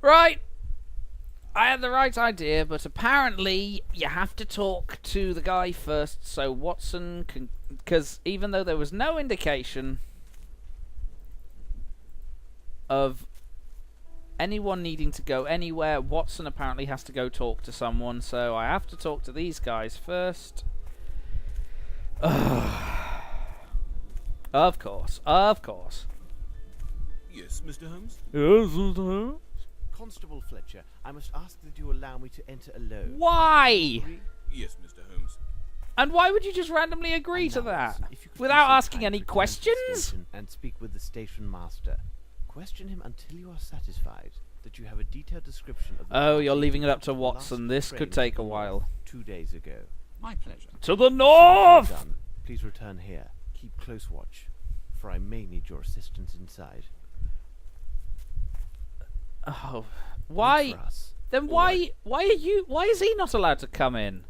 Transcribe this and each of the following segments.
Right. I had the right idea, but apparently you have to talk to the guy first, so Watson can... Because even though there was no indication of anyone needing to go anywhere, Watson apparently has to go talk to someone, so I have to talk to these guys first. Of course, of course. Yes, Mr. Holmes? Yes, Mr. Holmes? Constable Fletcher, I must ask that you allow me to enter alone. Why? Yes, Mr. Holmes. And why would you just randomly agree to that? Without asking any questions? And speak with the station master. Question him until you are satisfied that you have a detailed description of the... Oh, you're leaving it up to Watson. This could take a while. 2 days ago. My pleasure. To the north! Done. Please return here. Keep close watch, for I may need your assistance inside. Oh, Wait why? for us. Then why is he not allowed to come in?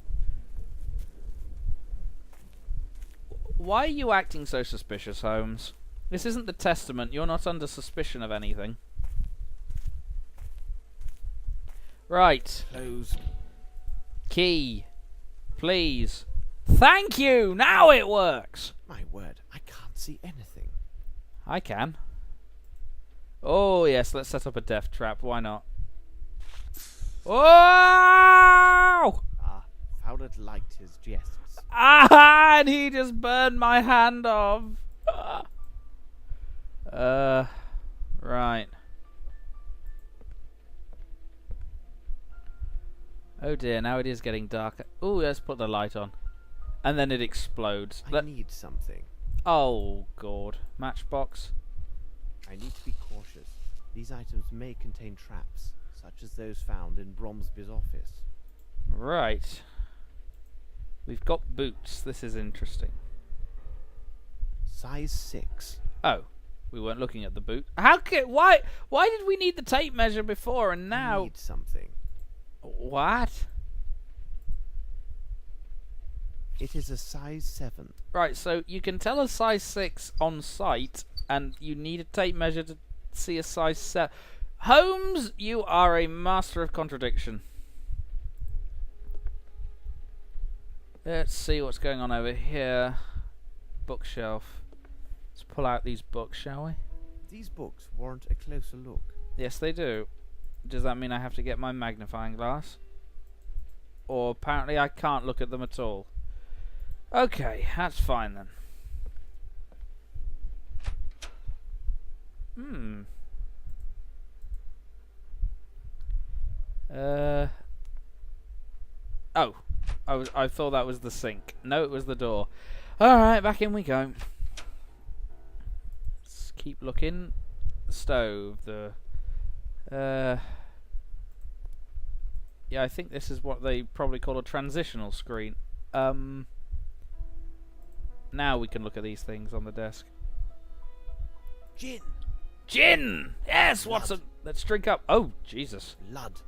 Why are you acting so suspicious, Holmes? This isn't the Testament. You're not under suspicion of anything. Right. Closed. Key. Please. Thank you! Now it works! My word, I can't see anything. I can. Oh, yes, let's set up a death trap. Why not? Oh! Ah, Fowler liked his jests. Ah, and he just burned my hand off. Right. Oh dear, now it is getting dark. Oh, let's put the light on. And then it explodes. I need something. Oh, God. Matchbox. I need to be cautious. These items may contain traps, such as those found in Bromsby's office. Right. We've got boots. This is interesting. Size 6. Oh, we weren't looking at the boot. Why did we need the tape measure before and I now? need something. What? It is a size 7. Right, so you can tell a size 6 on sight, and you need a tape measure to see a size 7. Holmes, you are a master of contradiction. Let's see what's going on over here. Bookshelf. Let's pull out these books, shall we? These books warrant a closer look. Yes, they do. Does that mean I have to get my magnifying glass? Or apparently I can't look at them at all. Okay, that's fine then. Oh, I thought that was the sink. No, it was the door. All right, back in we go. Let's keep looking. The stove. Yeah, I think this is what they probably call a transitional screen. Now we can look at these things on the desk. Gin! Gin! Yes, Watson! Let's drink up. Oh, Jesus. Blood.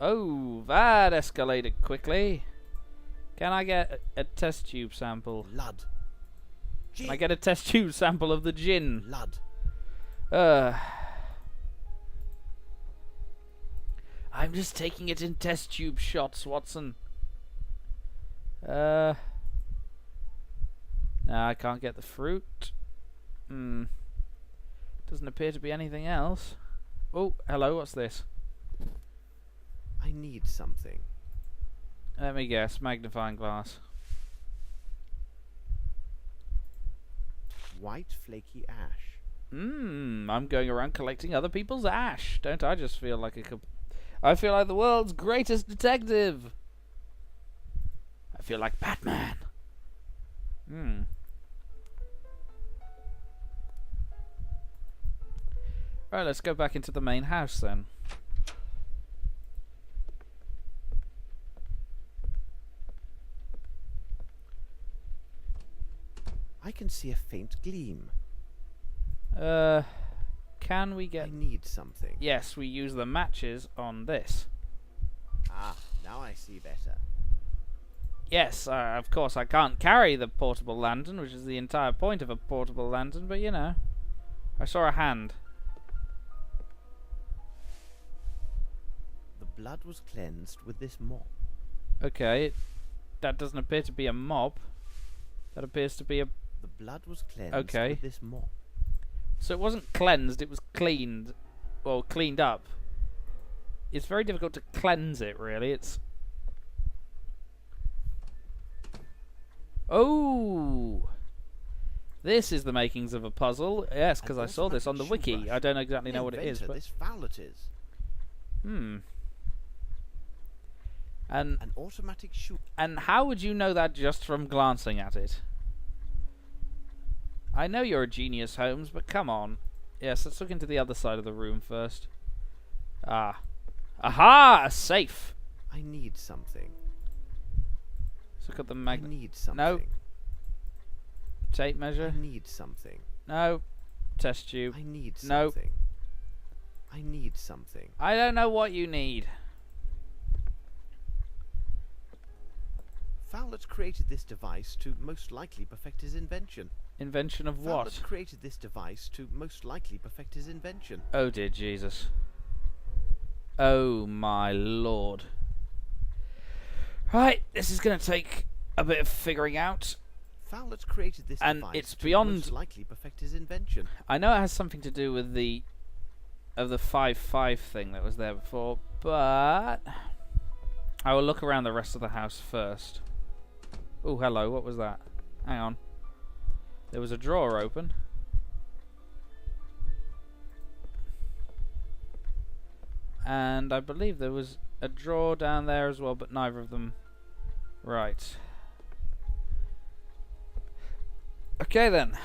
Oh, that escalated quickly. Can I get a test tube sample? Blood. Gin. Can I get a test tube sample of the gin? Blood. I'm just taking it in test tube shots, Watson. No, I can't get the fruit. Doesn't appear to be anything else. Oh, hello, what's this? I need something. Let me guess, magnifying glass. White flaky ash. I'm going around collecting other people's ash. Don't I just feel like I feel like the world's greatest detective. I feel like Batman. Right, let's go back into the main house then. I can see a faint gleam. Can we get... I need something. Yes, we use the matches on this. Ah, now I see better. Yes, of course I can't carry the portable lantern, which is the entire point of a portable lantern, but you know. I saw a hand. blood was cleansed with this mop. Okay, that doesn't appear to be a mop. That appears to be a... The blood was cleansed Okay. with this mop. So it wasn't cleansed, it was cleaned. Well, cleaned up. It's very difficult to cleanse it, really. It's... Oh! This is the makings of a puzzle. Yes, because I saw this on the wiki. I don't exactly know what it is, but... This Fowlet is. Hmm. And An automatic shoe. And how would you know that just from glancing at it? I know you're a genius, Holmes, but come on. Yes, let's look into the other side of the room first. Ah. Aha! A safe! I need something. Let's look at the I need something. No. Tape measure? I need something. No. Test tube. I need No. something. I need something. I don't know what you need. Fowlet created this device to most likely perfect his invention. Invention of what? Fowlet created this device to most likely perfect his invention. Oh dear Jesus. Oh my lord. Right, this is going to take a bit of figuring out. Fowlet created this And device it's to beyond... most likely perfect his invention. I know it has something to do with the 5-5 thing that was there before, but I will look around the rest of the house first. Oh, hello, what was that? Hang on. There was a drawer open. And I believe there was a drawer down there as well, but neither of them. Right. Okay then.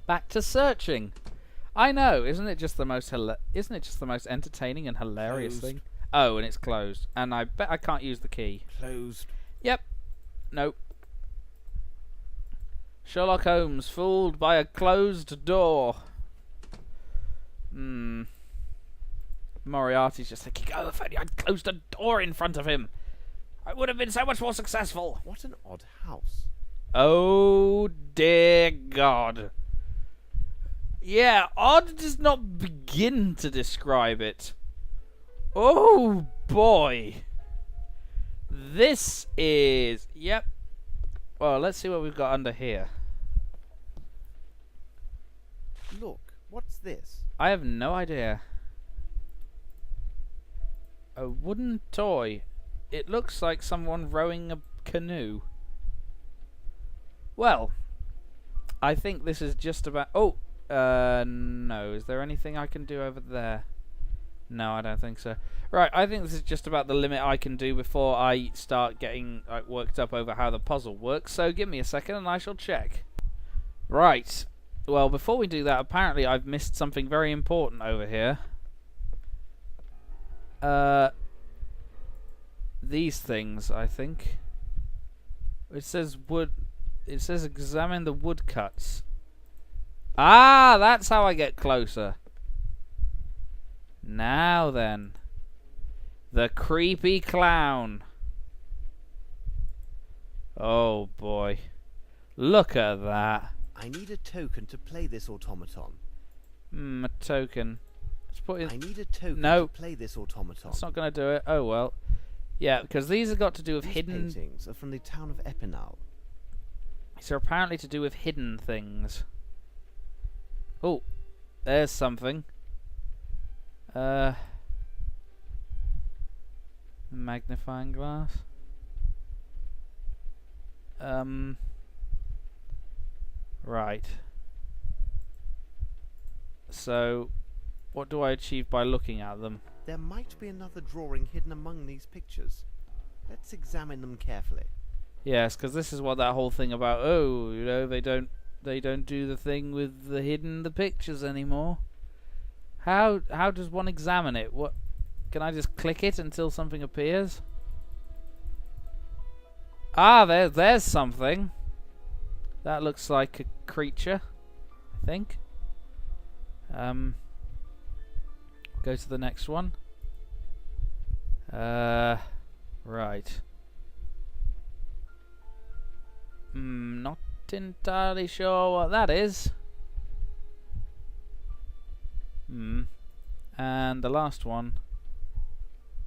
Back to searching. I know, isn't it just the most entertaining and hilarious Closed. thing? Oh, and it's closed. And I bet I can't use the key. Closed. Yep. Nope. Sherlock Holmes fooled by a closed door. Moriarty's just thinking, oh, if only I'd closed a door in front of him, I would have been so much more successful. What an odd house. Oh dear God. Yeah, odd does not begin to describe it. Oh boy. This is... Yep. Well, let's see what we've got under here. Look, what's this? I have no idea. A wooden toy. It looks like someone rowing a canoe. Well, I think this is just about... Oh, no. Is there anything I can do over there? No, I don't think so. Right, I think this is just about the limit I can do before I start getting worked up over how the puzzle works. So give me a second and I shall check. Right. Well, before we do that, apparently I've missed something very important over here. These things, I think. It says wood... It says examine the woodcuts. Ah, that's how I get closer. Now then. The creepy clown. Oh boy. Look at that. I need a token to play this automaton. A token. Let's put in... I need a token No. to play this automaton. That's not going to do it. Oh well. Yeah, because these have got to do with These hidden... paintings are from the town of Epinal. These are apparently to do with hidden things. Oh, there's something. Magnifying glass. Right. So, what do I achieve by looking at them? There might be another drawing hidden among these pictures. Let's examine them carefully. Yes, because this is what that whole thing about, oh, you know, they don't do the thing with the pictures anymore. How does one examine it? What, can I just click it until something appears? Ah, there's something. That looks like a creature, I think. Go to the next one. Right. Not entirely sure what that is. And the last one.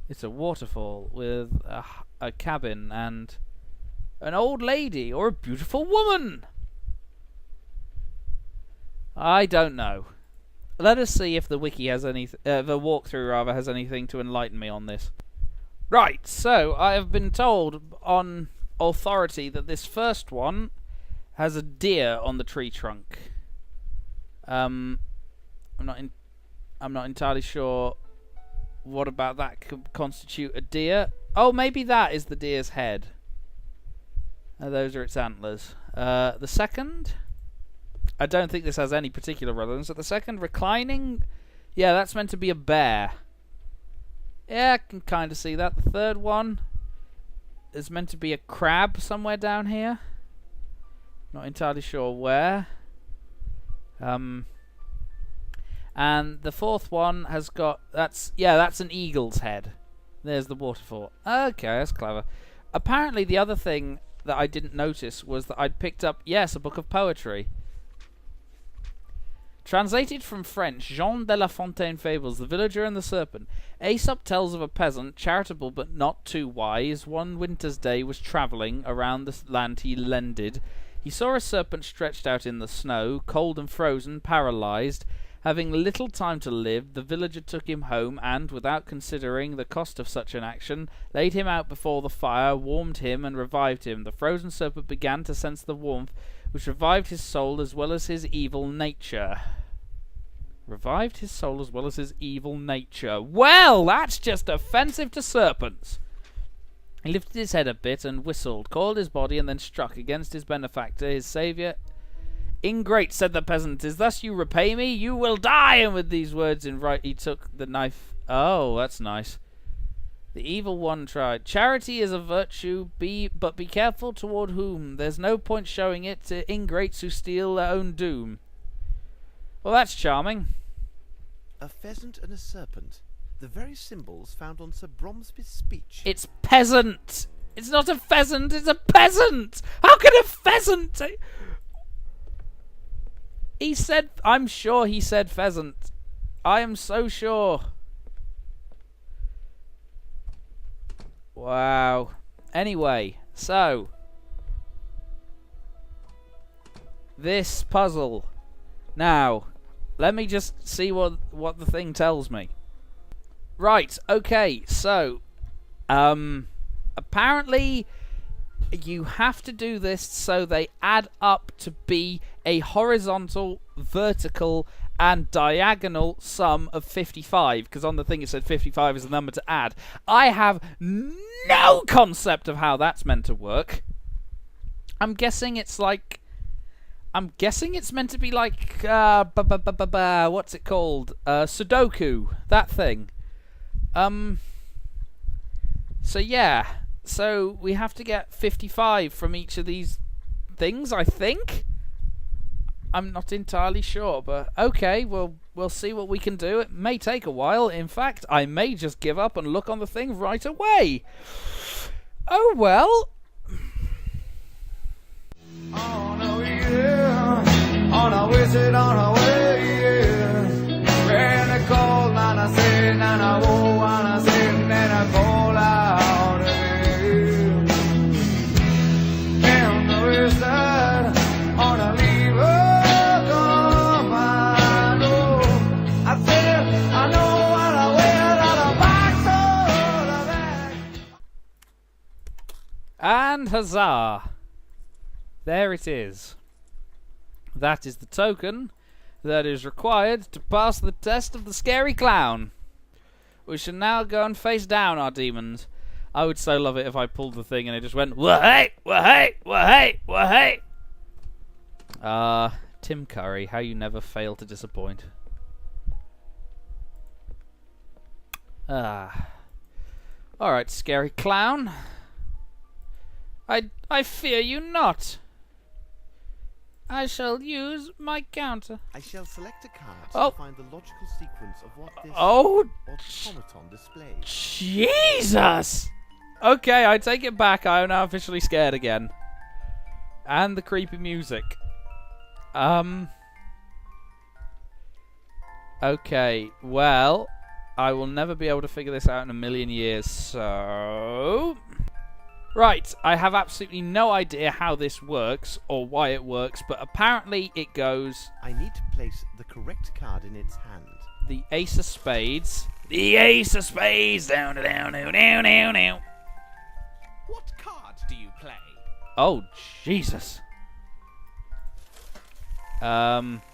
It's a waterfall with a cabin and an old lady or a beautiful woman. I don't know. Let us see if the wiki has the walkthrough rather has anything to enlighten me on this. Right, so I have been told on authority that this first one has a deer on the tree trunk. I'm not entirely sure what about that could constitute a deer. Oh, maybe that is the deer's head. Those are its antlers. The second, I don't think this has any particular relevance. The second, reclining, yeah, that's meant to be a bear. Yeah, I can kind of see that. The third one is meant to be a crab somewhere down here. Not entirely sure where. And the fourth one has got that's an eagle's head. There's the waterfall. Okay, that's clever. Apparently, the other thing that I didn't notice was that I'd picked up, yes, a book of poetry. Translated from French, Jean de La Fontaine fables, The Villager and the Serpent. Aesop tells of a peasant, charitable but not too wise, one winter's day was travelling around the land he lended. He saw a serpent stretched out in the snow, cold and frozen, paralysed. Having little time to live, the villager took him home and, without considering the cost of such an action, laid him out before the fire, warmed him, and revived him. The frozen serpent began to sense the warmth, which revived his soul as well as his evil nature. Revived his soul as well as his evil nature. Well, that's just offensive to serpents. He lifted his head a bit and whistled, coiled his body, and then struck against his benefactor, his saviour. Ingrate, said the peasant, is thus you repay me? You will die! And with these words in right, he took the knife. Oh, that's nice. The evil one tried. Charity is a virtue, but be careful toward whom. There's no point showing it to ingrates who steal their own doom. Well, that's charming. A pheasant and a serpent. The very symbols found on Sir Bromsby's speech. It's peasant! It's not a pheasant, it's a peasant! How can a pheasant... He said... I'm sure he said pheasant. I am so sure. Wow. Anyway, so... this puzzle. Now, let me just see what the thing tells me. Right, okay, so... apparently... you have to do this so they add up to be a horizontal, vertical, and diagonal sum of 55. Because on the thing it said 55 is the number to add. I have no concept of how that's meant to work. I'm guessing it's like... I'm guessing it's meant to be like... what's it called? Sudoku. That thing. So yeah... so we have to get 55 from each of these things, I think? I'm not entirely sure, but okay, we'll see what we can do. It may take a while. In fact, I may just give up and look on the thing right away. Oh well. On a yeah, on a wizard, on a way, yeah. When I call, and I say, and I whoa, and I say, and then I call out. And the wizard, on a lever, commando. I said, I know what I wear, on a box, on a bag. And huzzah. There it is. That is the token that is required to pass the test of the scary clown. We shall now go and face down our demons. I would so love it if I pulled the thing and it just went wah-hey, wah-hey, wah-hey, wah-hey. Tim Curry, how you never fail to disappoint. Alright, scary clown. I fear you not. I shall use my counter. I shall select a card Oh. to find the logical sequence of what this Oh, automaton displays. Jesus! Okay, I take it back. I am now officially scared again. And the creepy music. Okay, well, I will never be able to figure this out in a million years, so... Right, I have absolutely no idea how this works or why it works, but apparently it goes... I need to place the correct card in its hand. The ace of spades. The ace of spades! Down, down, down, down, down, down. What card do you play? Oh, Jesus. What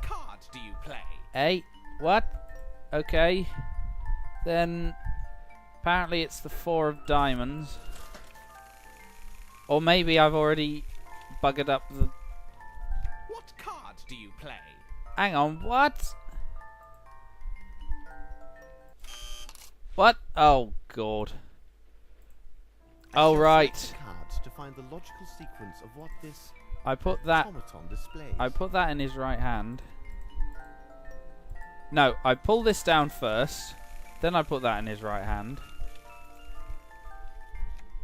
card do you play? Hey, what? Okay. Then, apparently it's the 4 of diamonds. Or maybe I've already buggered up the... What card do you play? Hang on, what? What? Oh, God. Oh, right. Cards to find the logical sequence of what this I put that... automaton displays. I put that in his right hand. No, I pull this down first. Then I put that in his right hand.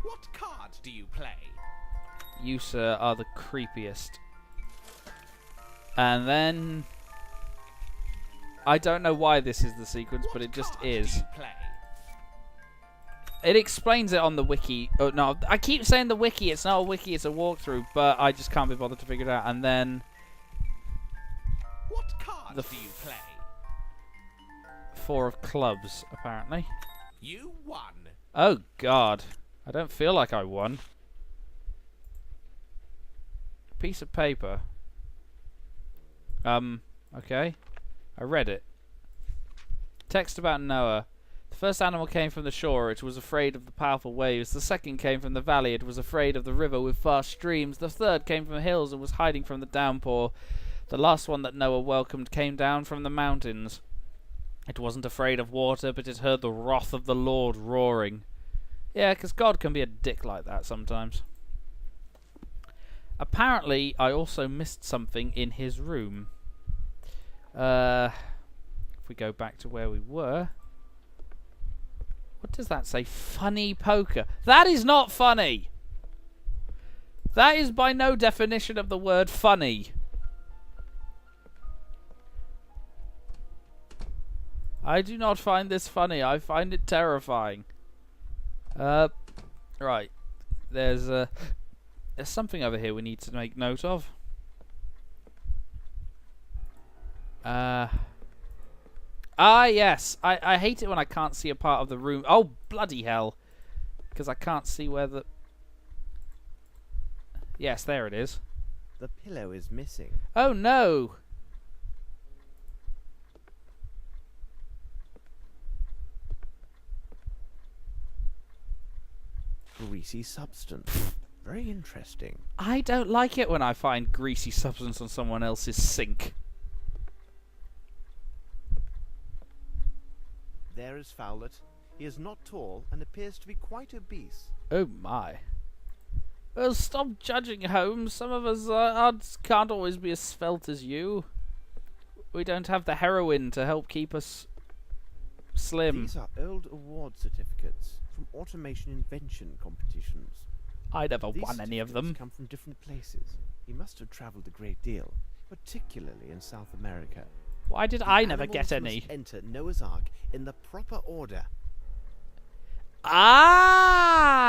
What card do you play? You, sir, are the creepiest. And then... I don't know why this is the sequence, but it just card is. Do you play? It explains it on the wiki. Oh, no, I keep saying the wiki. It's not a wiki, it's a walkthrough, but I just can't be bothered to figure it out. And then... What card The do you play? 4 of clubs, apparently. You won. Oh, God. I don't feel like I won. Piece of paper. Okay. I read it. Text about Noah. The first animal came from the shore. It was afraid of the powerful waves. The second came from the valley. It was afraid of the river with fast streams. The third came from the hills and was hiding from the downpour. The last one that Noah welcomed came down from the mountains. It wasn't afraid of water, but it heard the wrath of the Lord roaring. Yeah, because God can be a dick like that sometimes. Apparently, I also missed something in his room. If we go back to where we were... What does that say? Funny poker. That is not funny! That is by no definition of the word funny. I do not find this funny. I find it terrifying. Right. There's something over here we need to make note of. Yes. I hate it when I can't see a part of the room. Oh, bloody hell. Because I can't see where the... Yes, there it is. The pillow is missing. Oh, no. Greasy substance. Very interesting. I don't like it when I find greasy substance on someone else's sink. There is Fowlet. He is not tall and appears to be quite obese. Oh my. Well, stop judging, Holmes. Some of us can't always be as svelte as you. We don't have the heroin to help keep us slim. These are old award certificates from automation invention competitions. I never These won any of them. certificates come from different places. He must have travelled a great deal, particularly in South America. Why did The I never get animals any? must enter Noah's Ark in the proper order. Ah!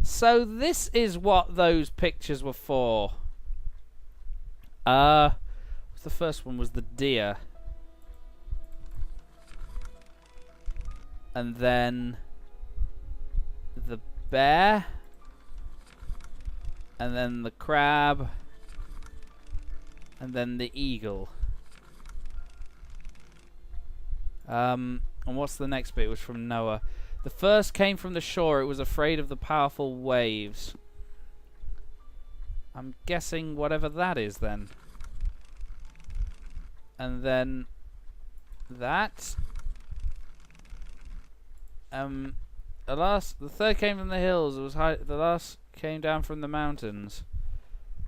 So this is what those pictures were for. The first one was the deer. And then the bear. And then the crab. And then the eagle. And what's the next bit? It was from Noah. The first came from the shore. It was afraid of the powerful waves. I'm guessing whatever that is then. And then that. The third came from the hills. It was the last came down from the mountains.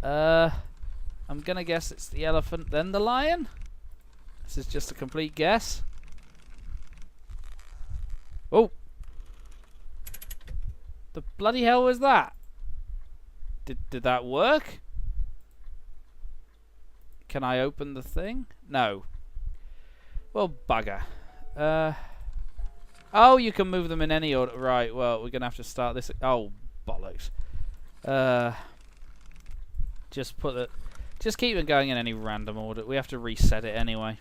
I'm gonna guess it's the elephant, then the lion. This is just a complete guess. Oh! The bloody hell was that? Did that work? Can I open the thing? No. Well, bugger. Oh, you can move them in any order. Right, well, we're going to have to start this. Oh, bollocks. Just keep it going in any random order. We have to reset it anyway.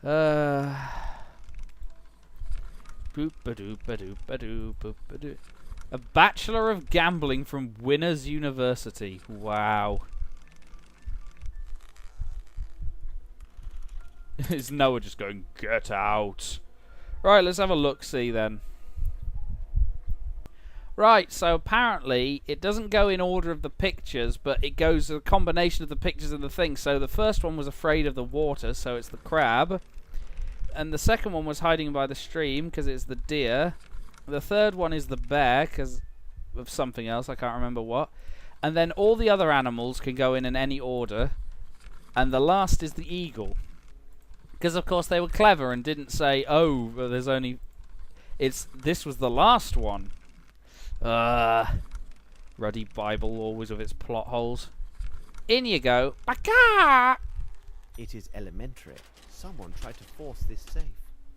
Boop-ba-doop-ba-doop-ba-doop-ba-doop. A Bachelor of Gambling from Winners University. Wow. Is Noah just going, get out? Right, let's have a look-see then. Right, so apparently it doesn't go in order of the pictures, but it goes a combination of the pictures and the thing. So the first one was afraid of the water, so it's the crab. And the second one was hiding by the stream, because it's the deer. The third one is the bear, because of something else, I can't remember what. And then all the other animals can go in any order. And the last is the eagle. Because, of course, they were clever and didn't say, oh, well, there's only... This was the last one. Ruddy Bible, always with its plot holes. In you go. Baka! It is elementary. Someone tried to force this safe.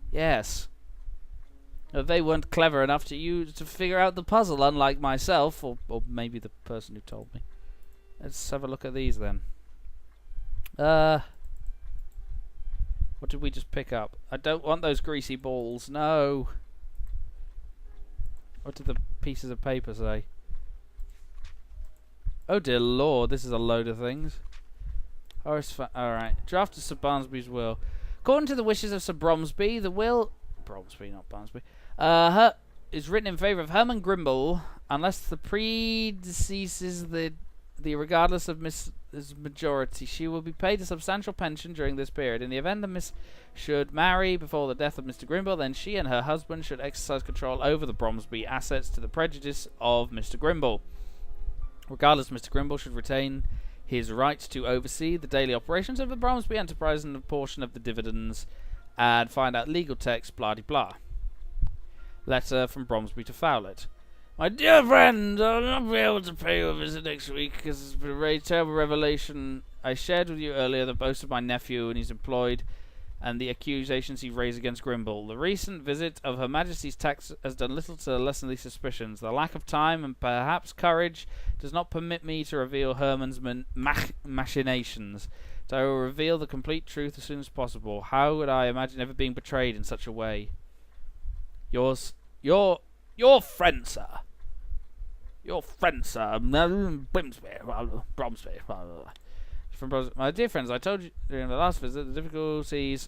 Yes. They weren't clever enough to figure out the puzzle, unlike myself, or maybe the person who told me. Let's have a look at these then. What did we just pick up? I don't want those greasy balls. No. What did the pieces of paper say? Oh dear lord, this is a load of things. Alright. Draft of Sir Barnsby's will. According to the wishes of Sir Bromsby, the will... Bromsby, not Barnsby. Is written in favour of Herman Grimble, unless the predeceases the regardless of Miss' majority. She will be paid a substantial pension during this period. In the event the Miss should marry before the death of Mr. Grimble, then she and her husband should exercise control over the Bromsby assets to the prejudice of Mr. Grimble. Regardless, Mr. Grimble should retain his right to oversee the daily operations of the Bromsby enterprise and a portion of the dividends, and find out legal text, blah-de-blah. Letter from Bromsby to Fowlett. My dear friend, I'll not be able to pay you a visit next week because it's been a very terrible revelation. I shared with you earlier the boast of my nephew and he's employed and the accusations he raised against Grimble. The recent visit of Her Majesty's tax has done little to lessen these suspicions. The lack of time and perhaps courage does not permit me to reveal Herman's machinations. So I will reveal the complete truth as soon as possible. How would I imagine ever being betrayed in such a way? Your friend, sir. Your friend, sir. Bromsby. My dear friends, I told you during the last visit the difficulties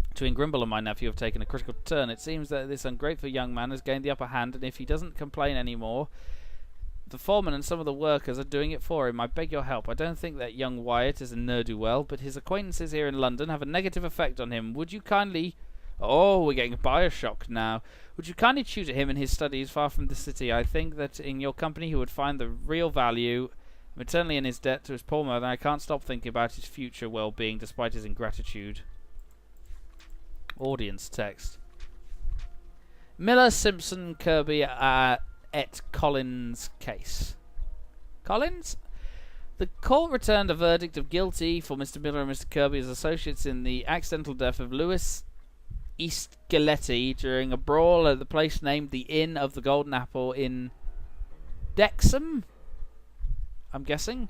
between Grimble and my nephew have taken a critical turn. It seems that this ungrateful young man has gained the upper hand, and if he doesn't complain anymore, the foreman and some of the workers are doing it for him. I beg your help. I don't think that young Wyatt is a ne'er-do-well, but his acquaintances here in London have a negative effect on him. Would you kindly... Oh, we're getting Bioshock now. Would you kindly tutor him in his studies far from the city? I think that in your company he would find the real value. I'm eternally in his debt to his poor mother, and I can't stop thinking about his future well-being despite his ingratitude. Audience text. Miller, Simpson, Kirby, et Collins case. Collins? The court returned a verdict of guilty for Mr. Miller and Mr. Kirby as associates in the accidental death of Louis Eastgaletti during a brawl at the place named the Inn of the Golden Apple in Dexham, I'm guessing,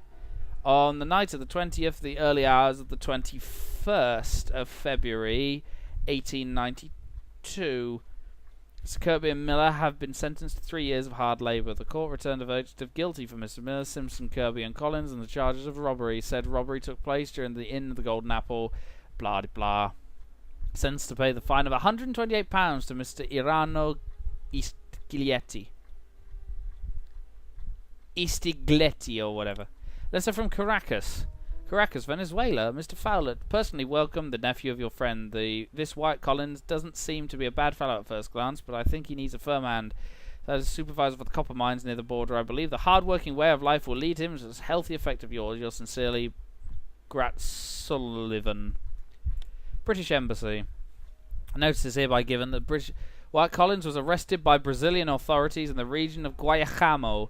on the night of the 20th, the early hours of the 21st of February, 1892. Mr. Kirby and Miller have been sentenced to 3 years of hard labour. The court returned a verdict of guilty for Mr. Miller, Simpson, Kirby and Collins on the charges of robbery. Said robbery took place during the Inn of the Golden Apple, blah de blah. Sentenced to pay the fine of £128 to Mr. Irano Istigletti or whatever. Letter from Caracas, Venezuela. Mr. Fowlett, personally welcome the nephew of your friend. This White Collins doesn't seem to be a bad fellow at first glance, but I think he needs a firm hand. As supervisor for the copper mines near the border, I believe the hard-working way of life will lead him to this healthy effect of yours. Yours sincerely, Grat Sullivan. British Embassy. Notice is hereby given that White Collins was arrested by Brazilian authorities in the region of Guayacamo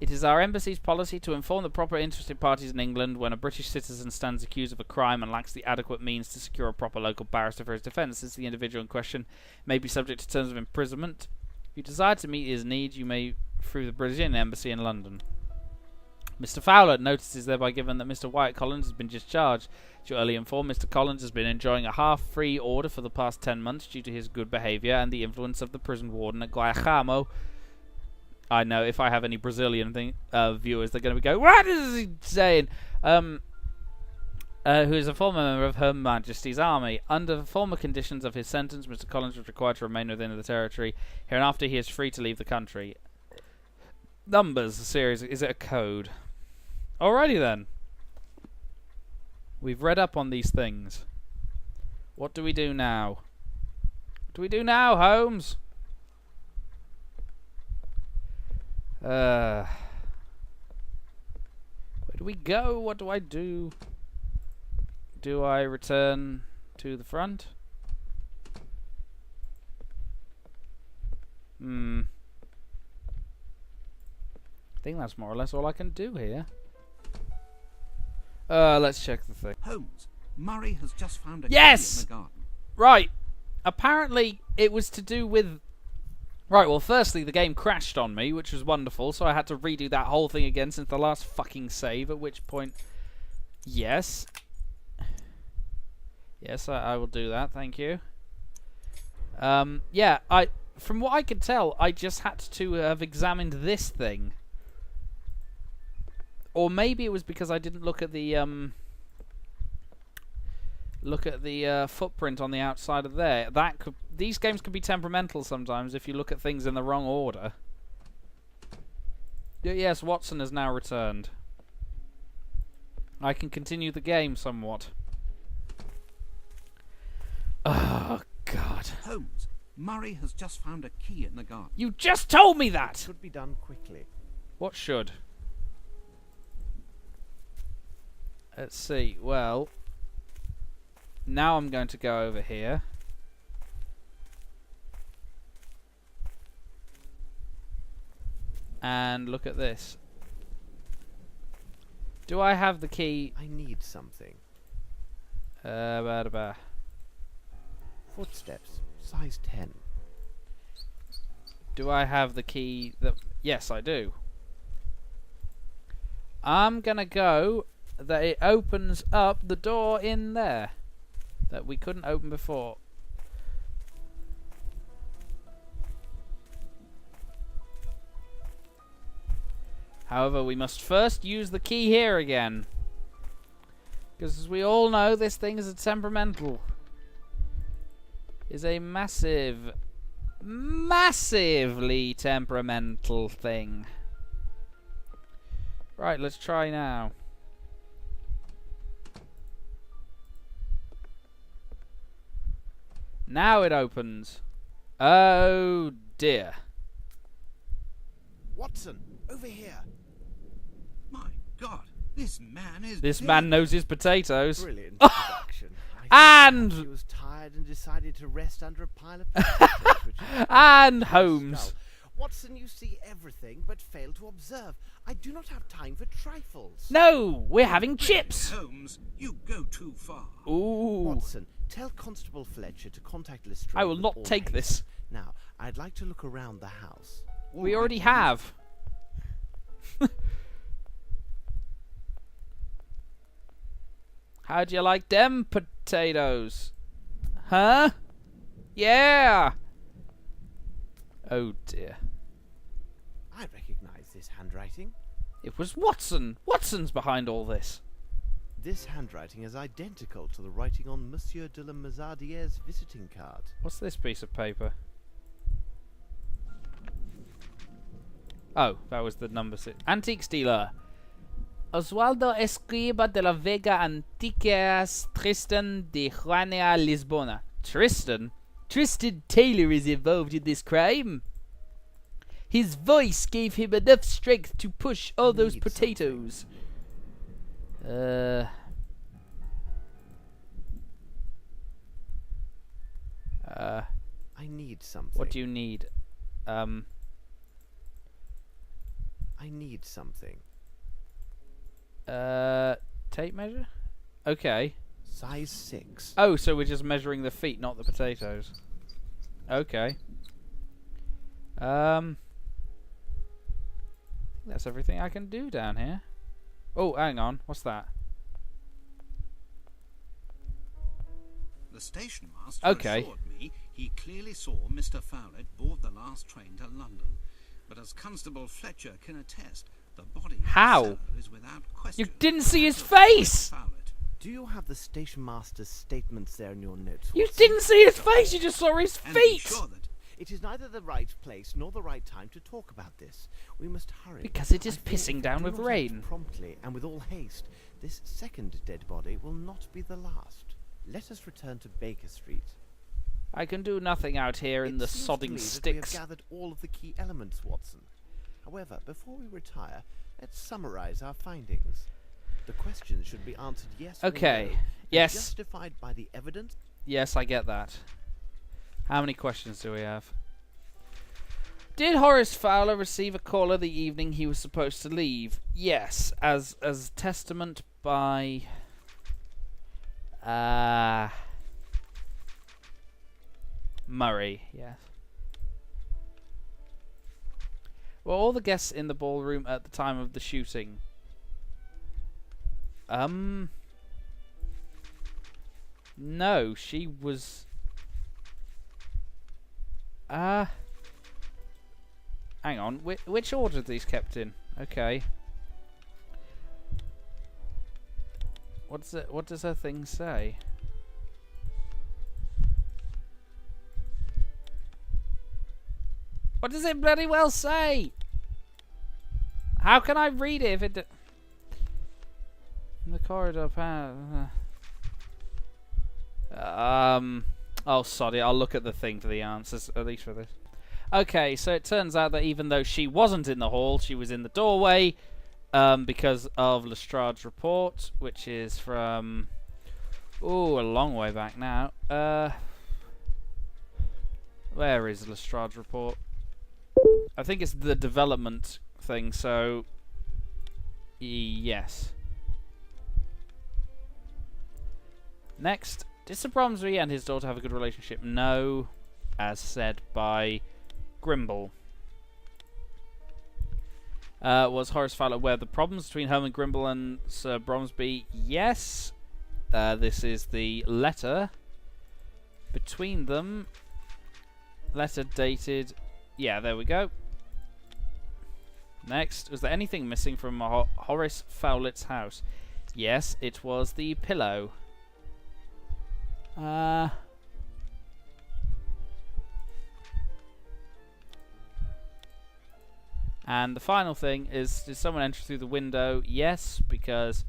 It is our embassy's policy to inform the proper interested parties in England when a British citizen stands accused of a crime and lacks the adequate means to secure a proper local barrister for his defence, since the individual in question may be subject to terms of imprisonment. If you desire to meet his needs, you may through the Brazilian embassy in London. Mr. Fowler, notice is thereby given that Mr. Wyatt Collins has been discharged. As you earlier informed, Mr. Collins has been enjoying a half-free order for the past 10 months due to his good behaviour and the influence of the prison warden at Guayacamo. I know if I have any Brazilian viewers, they're going to go, "What is he saying?" Who is a former member of Her Majesty's Army. Under the former conditions of his sentence, Mr. Collins was required to remain within the territory. Hereinafter, he is free to leave the country. Numbers, a series. Is it a code? Alrighty then. We've read up on these things. What do we do now? What do we do now, Holmes? Where do we go? What do I do? Do I return to the front? I think that's more or less all I can do here. Let's check the thing. Holmes, Murray has just found a Yes! key in the garden. Right. Apparently it was to do with... Right, well, firstly, the game crashed on me, which was wonderful, so I had to redo that whole thing again since the last fucking save, at which point... Yes. Yes, I will do that, thank you. Yeah, from what I could tell, I just had to have examined this thing. Or maybe it was because I didn't look at the footprint on the outside of there. These games can be temperamental sometimes if you look at things in the wrong order. Yes, Watson has now returned. I can continue the game somewhat. Oh, God. Holmes, Murray has just found a key in the garden. You just told me that! Should be done quickly. What should? Let's see. Well, now I'm going to go over here. And look at this. Do I have the key? I need something. Footsteps, size 10. Do I have the key that... Yes, I do. I'm gonna go that it opens up the door in there that we couldn't open before. However, we must first use the key here again, because as we all know, this thing is a temperamental. Is a massively temperamental thing. Right, let's try now. Now it opens. Oh dear. Watson, over here. My God, this man is This dead. man knows his potatoes. Brilliant introduction. I think And he was tired and decided to rest under a pile of potatoes, which is and his Holmes. skull. Watson, you see everything but fail to observe. I do not have time for trifles. No, we're having chips. Holmes, you go too far. Ooh. Watson, tell Constable Fletcher to contact Lestrade. I will with not all take haste. this. Now, I'd like to look around the house. We already have. How'd you like them potatoes? Huh? Yeah. Oh dear. I recognize this handwriting. It was Watson. Watson's behind all this. This handwriting is identical to the writing on Monsieur de la Mazardiere's visiting card. What's this piece of paper? Oh, that was the number 6. Antiques dealer. Oswaldo Escriba de la Vega Antiquas Tristan de Juanea Lisbona. Tristan? Tristan Taylor is involved in this crime. His voice gave him enough strength to push all those need potatoes. I need something. What do you need? I I need something. Tape measure? Okay. Size 6. Oh, so we're just measuring the feet, not the potatoes. Okay. That's everything I can do down here. Oh, hang on. What's that? The station master assured me he clearly saw Mr. Fowlett board the last train to London. But as Constable Fletcher can attest, the body How? in the cellar is without question. You didn't see his face! Fowlett. Do you have the station master's statements there in your notes? You Watson? didn't see his face, you just saw his And be feet! sure that It is neither the right place nor the right time to talk about this. We must hurry. Because it is I fear pissing if down we with do not act rain. promptly and with all haste, this second dead body will not be the last. Let us return to Baker Street. I can do nothing out here in It the seems to sodding me that sticks. we have gathered all of the key elements, Watson. However, before we retire, let's summarize our findings. The questions should be answered yes or Okay. no, and Yes. justified by the evidence. Yes, I get that. How many questions do we have? Did Horace Fowler receive a caller the evening he was supposed to leave? Yes, as testament by Murray, yes. Were all the guests in the ballroom at the time of the shooting? No, she was hang on, which order are these kept in? Okay. What does her thing say? What does it bloody well say? How can I read it if it in the corridor oh sod it, I'll look at the thing for the answers, at least for this. Okay, so it turns out that even though she wasn't in the hall, she was in the doorway, because of Lestrade's report, which is from a long way back now. Where is Lestrade's report? I think it's the development thing, so yes. Next, did Sir Bromsby and his daughter have a good relationship? No, as said by Grimble. Was Horace Fowler aware of the problems between Herman Grimble and Sir Bromsby? Yes. This is the letter between them. Letter dated. Yeah, there we go. Next, was there anything missing from Horace Fowlett's house? Yes, it was the pillow. And the final thing is, did someone enter through the window? Yes, because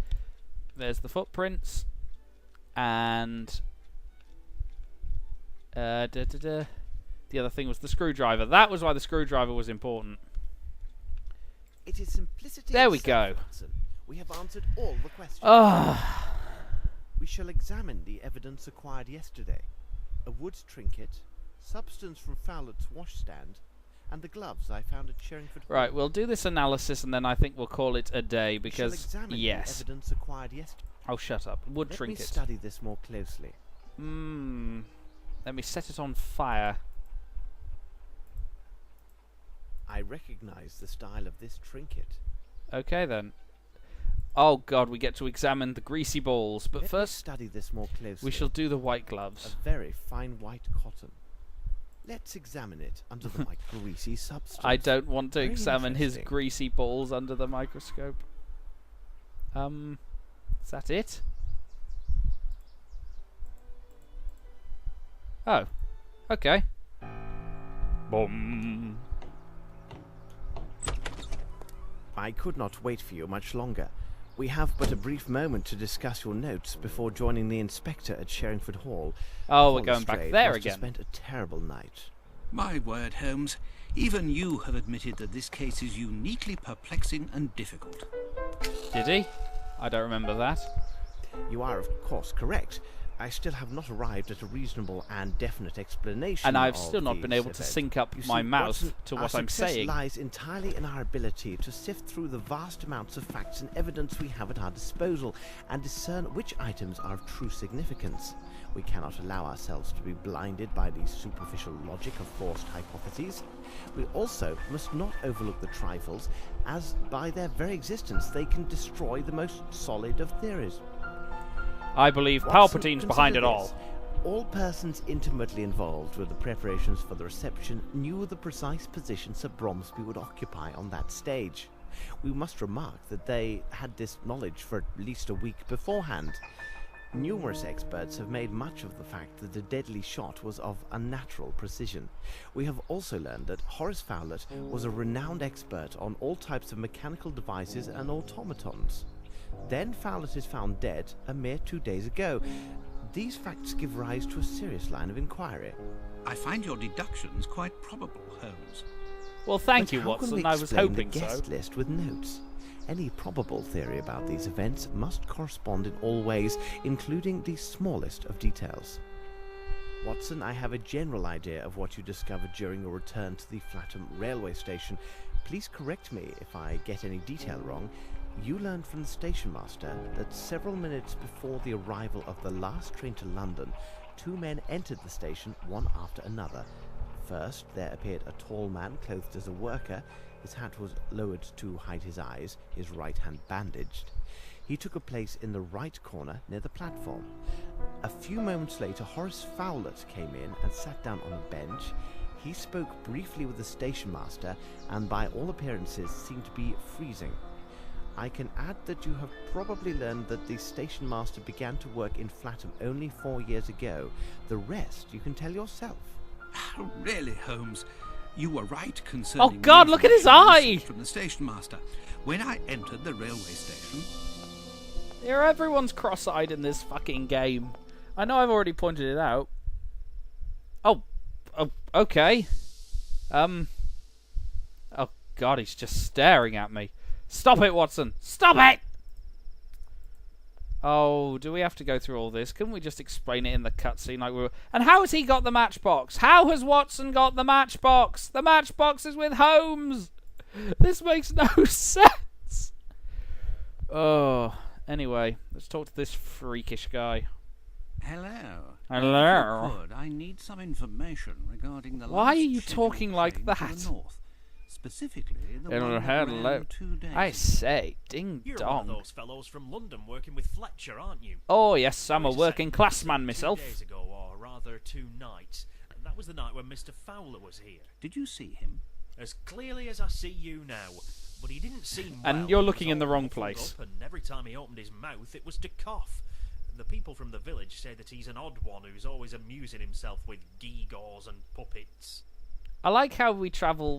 there's the footprints. And the other thing was the screwdriver. That was why the screwdriver was important. It is simplicity. There we itself, go. Watson. We have answered all the questions. Ah. We shall examine the evidence acquired yesterday. A wood trinket, substance from Fowlett's washstand, and the gloves I found at Sherringford Hall. Right, we'll do this analysis and then I think we'll call it a day We shall because examine yes. the evidence acquired yesterday. Oh, shut up. Wood Let trinket. me study this more closely. Let me set it on fire. I recognize the style of this trinket. Okay then. Oh god, we get to examine the greasy balls, but Let me first study this more closely. we shall do the white A gloves. very fine white cotton. Let's examine it under the greasy substance. I don't want to Very examine his interesting. greasy balls under the microscope. Is that it? Oh. Okay. Boom. I could not wait for you much longer. We have but a brief moment to discuss your notes before joining the inspector at Sherringford Hall. Oh, we're going back Lestrade there must have again. spent a terrible night. My word, Holmes, even you have admitted that this case is uniquely perplexing and difficult. Did he? I don't remember that. You are, of course, correct. I still have not arrived at a reasonable and definite explanation. And I've of still not been these able to events. sync up You my see, mouth Watson, to our what I'm success saying. lies entirely in our ability to sift through the vast amounts of facts and evidence we have at our disposal and discern which items are of true significance. We cannot allow ourselves to be blinded by the superficial logic of forced hypotheses. We also must not overlook the trifles, as by their very existence they can destroy the most solid of theories. I believe Watson, Palpatine's behind it consider all. this. All persons intimately involved with the preparations for the reception knew the precise position Sir Bromsby would occupy on that stage. We must remark that they had this knowledge for at least a week beforehand. Numerous experts have made much of the fact that the deadly shot was of unnatural precision. We have also learned that Horace Fowlett was a renowned expert on all types of mechanical devices and automatons. Then Fowlett is found dead a mere 2 days ago. These facts give rise to a serious line of inquiry. I find your deductions quite probable, Holmes. Well, thank But you, how can we Watson. I was explain hoping the so. guest list with notes? Any probable theory about these events must correspond in all ways, including the smallest of details. Watson, I have a general idea of what you discovered during your return to the Flatham railway station. Please correct me if I get any detail wrong. You learned from the station master that several minutes before the arrival of the last train to London, 2 men entered the station one after another. First, there appeared a tall man clothed as a worker. His hat was lowered to hide his eyes, his right hand bandaged. He took a place in the right corner near the platform. A few moments later, Horace Fowlett came in and sat down on a bench. He spoke briefly with the station master and by all appearances seemed to be freezing. I can add that you have probably learned that the station master began to work in Flatham only 4 years ago. The rest you can tell yourself. Really, Holmes, you were right concerning. Oh God, look at his eye! From the station master. When I entered the railway station, Here, everyone's cross-eyed in this fucking game. I know I've already pointed it out. Oh, okay. Oh God, he's just staring at me. Stop it, Watson! Stop it! Oh, do we have to go through all this? Couldn't we just explain it in the cutscene like we were... And how has he got the matchbox? How has Watson got the matchbox? The matchbox is with Holmes! This makes no sense! Oh, anyway, let's talk to this freakish guy. hello. Hello? If you could, I need some information regarding the Why are last you scheduled talking like train that? to the north. Specifically, the Hello, one that hello. ran 2 days I ago. say, ding You're dong. one of those fellows from London working with Fletcher, aren't you? Oh, yes, I'm a Wait working second. class man 2 myself. days ago, or rather 2 nights. And that was the night when Mr. Fowler was here. Did you see him? As clearly as I see you now. But he didn't seem And well. you're He was looking in the all wrong muffled place. up, and every time he opened his mouth, it was to cough. The people from the village say that he's an odd one who's always amusing himself with gewgaws and puppets. I like how we travel,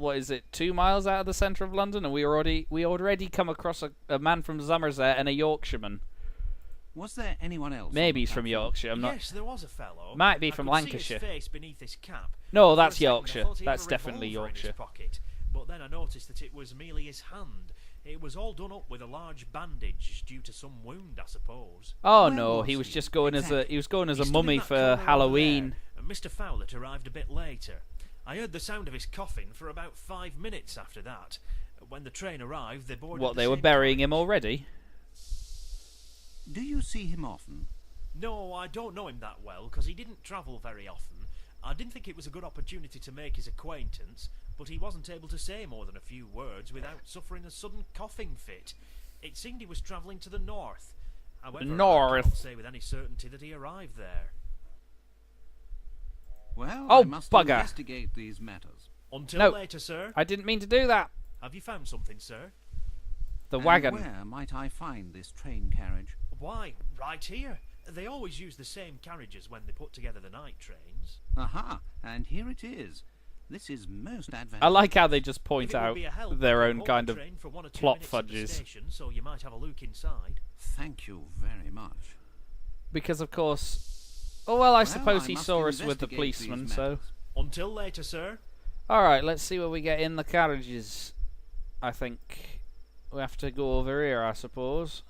2 miles out of the centre of London, and we already come across a man from Somerset and a Yorkshireman. Was there anyone else? Maybe on he's the from platform? Yorkshire. I'm not. Yes, there was a fellow. Might be I from could Lancashire. See his face beneath his cap. No, For that's a second, I Yorkshire. thought he had That's a definitely revolver in his Yorkshire. pocket, but then I noticed that it was merely his hand. It was all done up with a large bandage due to some wound, I suppose. Oh Where no, was he was he? just going as a Exactly. a He stood in mummy that for corner over Halloween. there, and Mr. Fowlett arrived a bit later. I heard the sound of his coughing for about 5 minutes after that. When the train arrived, they boarded What, the they were same burying him carriage. already? Do you see him often? No, I don't know him that well, because he didn't travel very often. I didn't think it was a good opportunity to make his acquaintance, but he wasn't able to say more than a few words without suffering a sudden coughing fit. It seemed he was travelling to the north. However, I North. cannot say with any certainty that he arrived there. Well, Oh, I must bugger. investigate these matters. Until No. later, sir. I didn't mean to do that. Have you found something, sir? The And wagon. where might I find this train carriage? Why, right here. They always use the same carriages when they put together the night trains. Aha, and here it is. This is most advantageous. I like how they just If point it would out be a help, their I could own hold kind the of train for 1 or 2 plot minutes at the fudges. station, so you might have a look inside. Thank you very much. Because of course. Oh well, I suppose I he must saw us with the investigate policeman. these So, matters. Until later, sir. all right, let's see what we get in the carriages. I think we have to go over here. I suppose.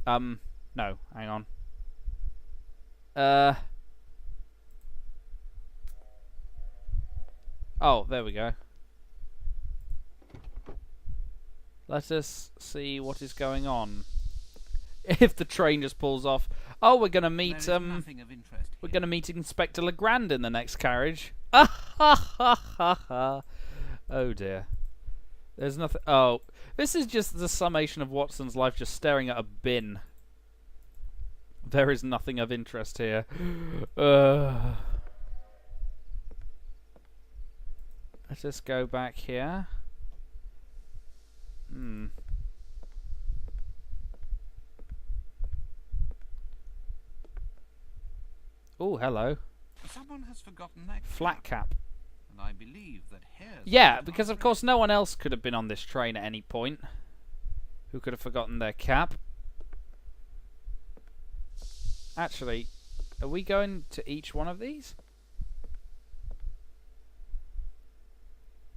No, hang on. Oh, there we go. Let us see what is going on. If the train just pulls off. Oh, we're gonna meet we're gonna meet Inspector Legrand in the next carriage. Oh dear. There's nothing. Oh, this is just the summation of Watson's life, just staring at a bin. There is nothing of interest here. Let's just go back here. Oh, hello. Someone has forgotten their Flat cap. and I believe that hares. Yeah, because of course no one else could have been on this train at any point. Who could have forgotten their cap? Actually, are we going to each one of these?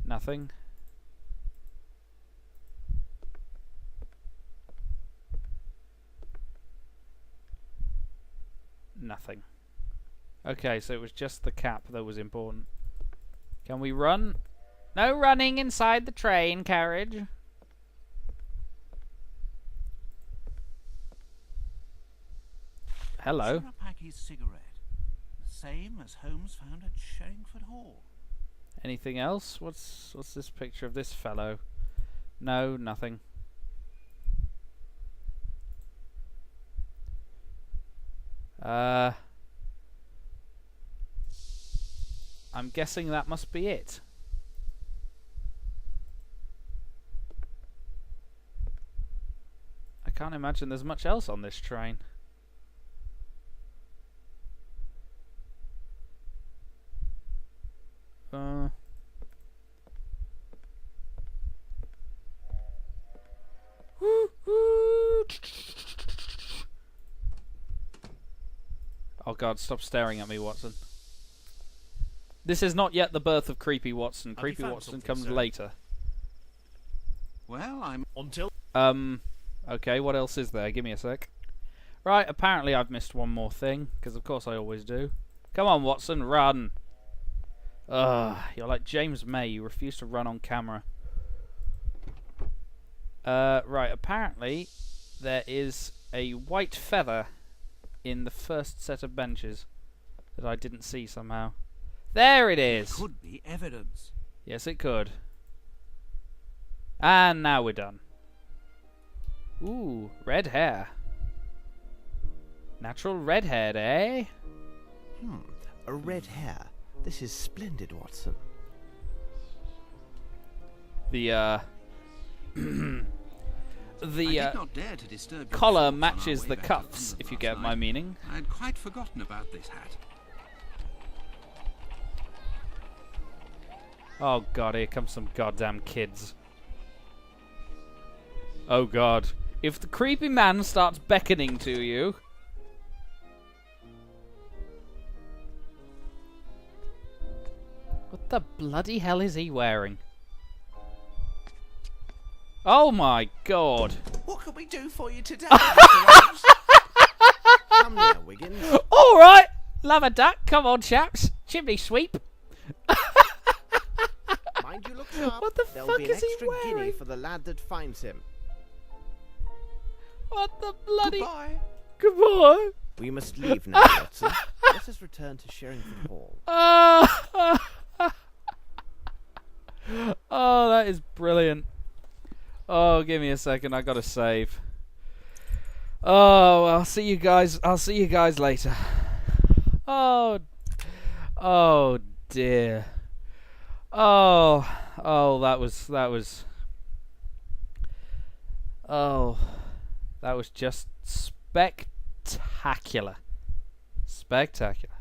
Nothing. Nothing. Okay, so it was just the cap that was important. Can we run? No running inside the train carriage. Hello. Sirapacky's cigarette, the same as Holmes found at Sherringford Hall. Anything else? What's this picture of this fellow? No, nothing. I'm guessing that must be it. I can't imagine there's much else on this train. Oh God, stop staring at me, Watson. This is not yet the birth of Creepy Watson. Creepy Watson comes later. Well, I'm Until okay, what else is there? Give me a sec. Right, apparently I've missed one more thing, because of course I always do. Come on, Watson, run! Ugh, you're like James May, you refuse to run on camera. Right, apparently there is a white feather in the first set of benches that I didn't see somehow. There it is! could be evidence. Yes, it could. And now we're done. Ooh, red hair. Natural red hair, eh? A red hair. This is splendid, Watson. The I did not dare to disturb your collar thoughts on our matches way the back to cuffs, London if you last get my night. meaning. I had quite forgotten about this hat. Oh God, here comes some goddamn kids. Oh God. If the creepy man starts beckoning to you... What the bloody hell is he wearing? Oh my God. What can we do for you today, Come here, Wiggins. Alright, love a duck. Come on, chaps. Chimney sweep. Mind you look sharp. What the There'll fuck be an is he extra guinea wearing? for the lad that finds him. What the bloody... Goodbye. Goodbye. We must leave now, Watson. Let us return to Sherringford Hall. Oh, that is brilliant. Oh, give me a second. I gotta save. Oh, well, I'll see you guys. I'll see you guys later. Oh, oh dear. Oh, that was. Oh, that was just spectacular. Spectacular.